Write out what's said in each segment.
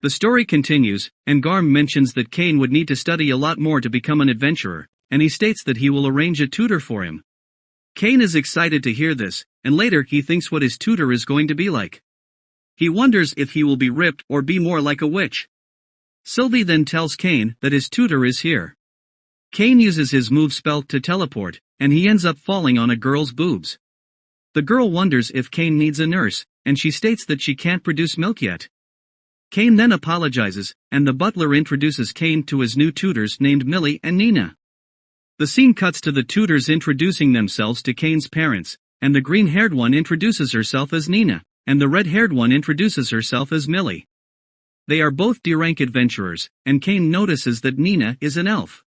The story continues, and Garm mentions that Cain would need to study a lot more to become an adventurer, and he states that he will arrange a tutor for him. Cain is excited to hear this, and later he thinks what his tutor is going to be like. He wonders if he will be ripped or be more like a witch. Sylvie then tells Cain that his tutor is here. Cain uses his move spell to teleport, and he ends up falling on a girl's boobs. The girl wonders if Cain needs a nurse, and she states that she can't produce milk yet. Cain then apologizes, and the butler introduces Cain to his new tutors named Millie and Nina. The scene cuts to the tutors introducing themselves to Cain's parents, and the green-haired one introduces herself as Nina, and the red-haired one introduces herself as Millie. They are both D-rank adventurers, and Cain notices that Nina is an elf.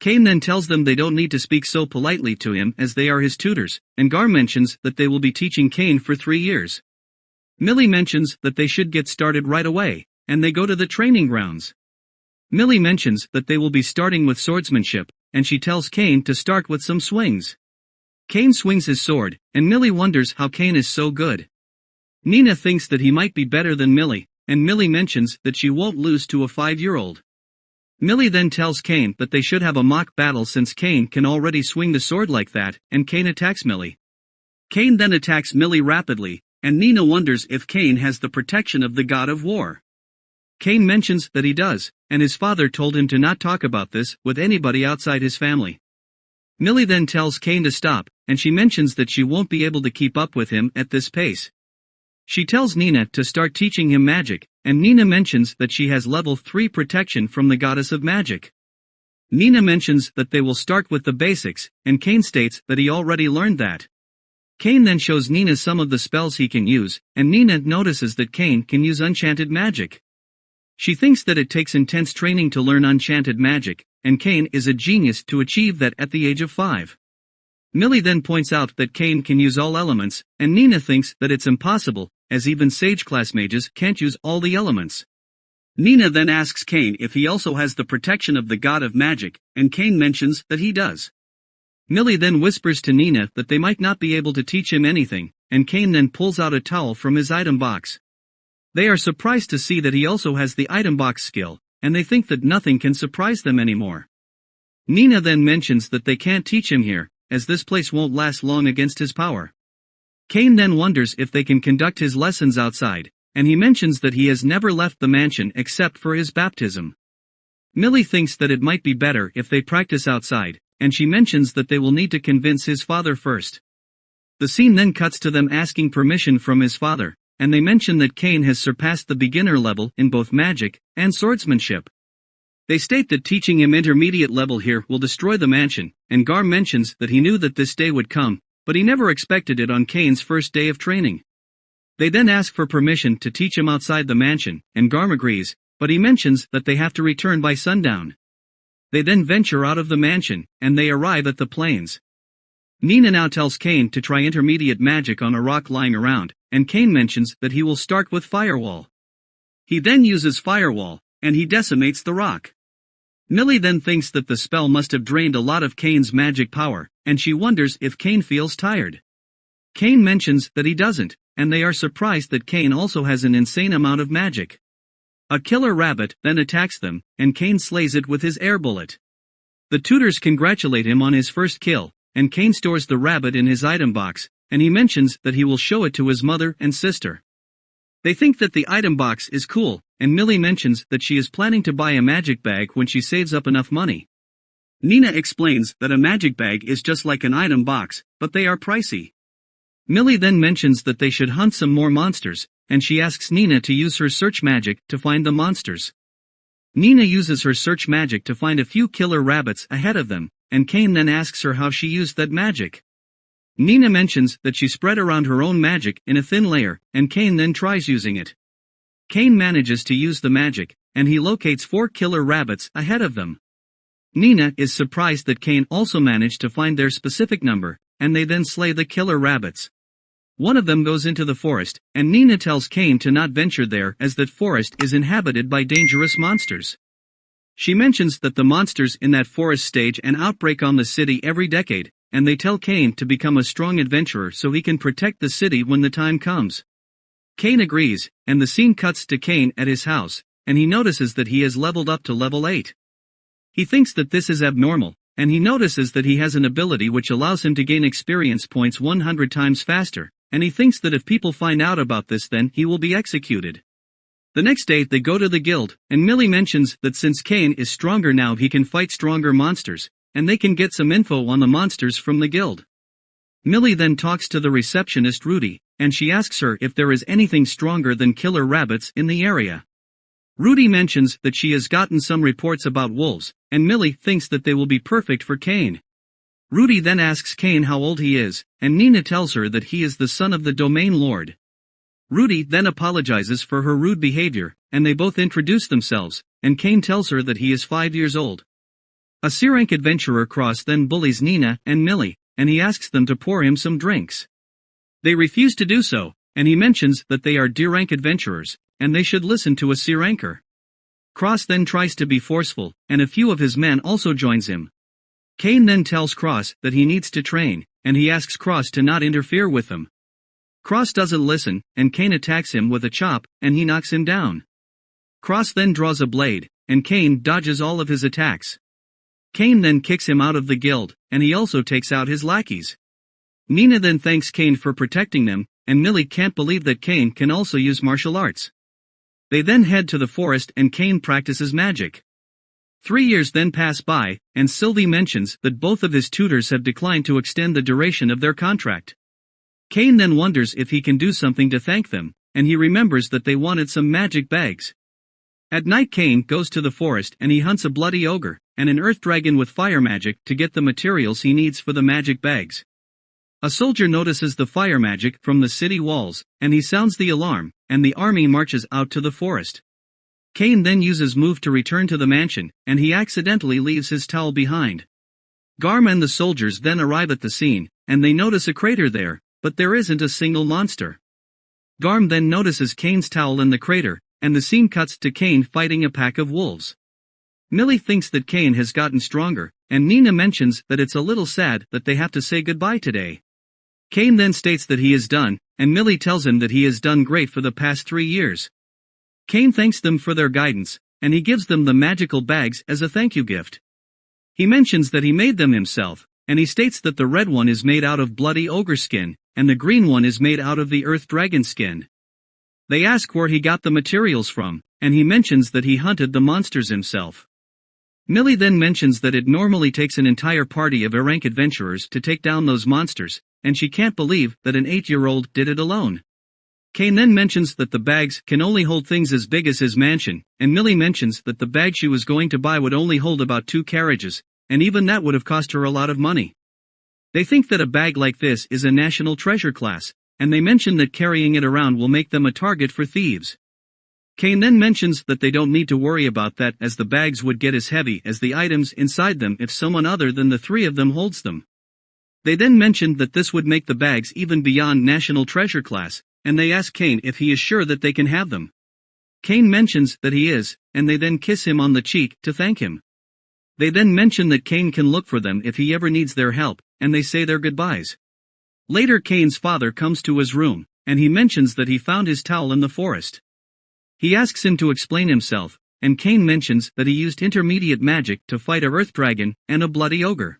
Cain then tells them they don't need to speak so politely to him as they are his tutors, and Gar mentions that they will be teaching Cain for 3 years. Millie mentions that they should get started right away, and they go to the training grounds. Millie mentions that they will be starting with swordsmanship, and she tells Cain to start with some swings. Cain swings his sword, and Millie wonders how Cain is so good. Nina thinks that he might be better than Millie, and Millie mentions that she won't lose to a 5-year-old. Millie then tells Cain that they should have a mock battle since Cain can already swing the sword like that, and Cain attacks Millie. Cain then attacks Millie rapidly, and Nina wonders if Cain has the protection of the god of war. Cain mentions that he does, and his father told him to not talk about this with anybody outside his family. Millie then tells Cain to stop, and she mentions that she won't be able to keep up with him at this pace. She tells Nina to start teaching him magic, and Nina mentions that she has level 3 protection from the goddess of magic. Nina mentions that they will start with the basics, and Cain states that he already learned that. Cain then shows Nina some of the spells he can use, and Nina notices that Cain can use enchanted magic. She thinks that it takes intense training to learn enchanted magic, and Cain is a genius to achieve that at the age of 5. Millie then points out that Cain can use all elements, and Nina thinks that it's impossible, as even Sage class mages can't use all the elements. Nina then asks Cain if he also has the protection of the god of magic, and Cain mentions that he does. Millie then whispers to Nina that they might not be able to teach him anything, and Cain then pulls out a towel from his item box. They are surprised to see that he also has the item box skill, and they think that nothing can surprise them anymore. Nina then mentions that they can't teach him here, as this place won't last long against his power. Cain then wonders if they can conduct his lessons outside, and he mentions that he has never left the mansion except for his baptism. Millie thinks that it might be better if they practice outside, and she mentions that they will need to convince his father first. The scene then cuts to them asking permission from his father, and they mention that Cain has surpassed the beginner level in both magic and swordsmanship. They state that teaching him intermediate level here will destroy the mansion, and Gar mentions that he knew that this day would come, but he never expected it on Cain's first day of training. They then ask for permission to teach him outside the mansion, and Garm agrees, but he mentions that they have to return by sundown. They then venture out of the mansion, and they arrive at the plains. Nina now tells Cain to try intermediate magic on a rock lying around, and Cain mentions that he will start with Firewall. He then uses Firewall, and he decimates the rock. Millie then thinks that the spell must have drained a lot of Cain's magic power, and she wonders if Cain feels tired. Cain mentions that he doesn't, and they are surprised that Cain also has an insane amount of magic. A killer rabbit then attacks them, and Cain slays it with his air bullet. The tutors congratulate him on his first kill, and Cain stores the rabbit in his item box, and he mentions that he will show it to his mother and sister. They think that the item box is cool, and Millie mentions that she is planning to buy a magic bag when she saves up enough money. Nina explains that a magic bag is just like an item box, but they are pricey. Millie then mentions that they should hunt some more monsters, and she asks Nina to use her search magic to find the monsters. Nina uses her search magic to find a few killer rabbits ahead of them, and Cain then asks her how she used that magic. Nina mentions that she spread around her own magic in a thin layer, and Cain then tries using it. Cain manages to use the magic, and he locates 4 killer rabbits ahead of them. Nina is surprised that Cain also managed to find their specific number, and they then slay the killer rabbits. One of them goes into the forest, and Nina tells Cain to not venture there as that forest is inhabited by dangerous monsters. She mentions that the monsters in that forest stage an outbreak on the city every decade, and they tell Cain to become a strong adventurer so he can protect the city when the time comes. Cain agrees, and the scene cuts to Cain at his house, and he notices that he has leveled up to level 8. He thinks that this is abnormal, and he notices that he has an ability which allows him to gain experience points 100 times faster, and he thinks that if people find out about this then he will be executed. The next day they go to the guild, and Millie mentions that since Cain is stronger now he can fight stronger monsters, and they can get some info on the monsters from the guild. Millie then talks to the receptionist Rudy, and she asks her if there is anything stronger than killer rabbits in the area. Rudy mentions that she has gotten some reports about wolves, and Millie thinks that they will be perfect for Cain. Rudy then asks Cain how old he is, and Nina tells her that he is the son of the domain lord. Rudy then apologizes for her rude behavior, and they both introduce themselves, and Cain tells her that he is 5 years old. A C-rank adventurer Cross then bullies Nina and Millie, and he asks them to pour him some drinks. They refuse to do so, and he mentions that they are D-rank adventurers, and they should listen to a C-ranker. Cross then tries to be forceful, and a few of his men also joins him. Cain then tells Cross that he needs to train, and he asks Cross to not interfere with him. Cross doesn't listen, and Cain attacks him with a chop, and he knocks him down. Cross then draws a blade, and Cain dodges all of his attacks. Cain then kicks him out of the guild, and he also takes out his lackeys. Nina then thanks Cain for protecting them, and Millie can't believe that Cain can also use martial arts. They then head to the forest and Cain practices magic. 3 years then pass by, and Sylvie mentions that both of his tutors have declined to extend the duration of their contract. Cain then wonders if he can do something to thank them, and he remembers that they wanted some magic bags. At night Cain goes to the forest and he hunts a bloody ogre, and an earth dragon with fire magic to get the materials he needs for the magic bags. A soldier notices the fire magic from the city walls, and he sounds the alarm, and the army marches out to the forest. Cain then uses move to return to the mansion, and he accidentally leaves his towel behind. Garm and the soldiers then arrive at the scene, and they notice a crater there, but there isn't a single monster. Garm then notices Cain's towel in the crater, and the scene cuts to Cain fighting a pack of wolves. Millie thinks that Cain has gotten stronger, and Nina mentions that it's a little sad that they have to say goodbye today. Cain then states that he is done, and Millie tells him that he has done great for the past 3 years. Cain thanks them for their guidance, and he gives them the magical bags as a thank you gift. He mentions that he made them himself, and he states that the red one is made out of bloody ogre skin, and the green one is made out of the earth dragon skin. They ask where he got the materials from, and he mentions that he hunted the monsters himself. Millie then mentions that it normally takes an entire party of A-rank adventurers to take down those monsters, and she can't believe that an 8-year-old did it alone. Cain then mentions that the bags can only hold things as big as his mansion, and Millie mentions that the bag she was going to buy would only hold about 2 carriages, and even that would have cost her a lot of money. They think that a bag like this is a national treasure class, and they mention that carrying it around will make them a target for thieves. Cain then mentions that they don't need to worry about that as the bags would get as heavy as the items inside them if someone other than the 3 of them holds them. They then mention that this would make the bags even beyond national treasure class, and they ask Cain if he is sure that they can have them. Cain mentions that he is, and they then kiss him on the cheek to thank him. They then mention that Cain can look for them if he ever needs their help, and they say their goodbyes. Later Cain's father comes to his room, and he mentions that he found his towel in the forest. He asks him to explain himself, and Cain mentions that he used intermediate magic to fight a earth dragon and a bloody ogre.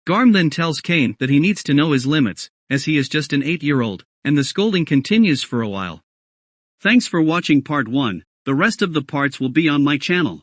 Garm then tells Cain that he needs to know his limits, as he is just an 8-year-old, and the scolding continues for a while. Thanks for watching part 1, the rest of the parts will be on my channel.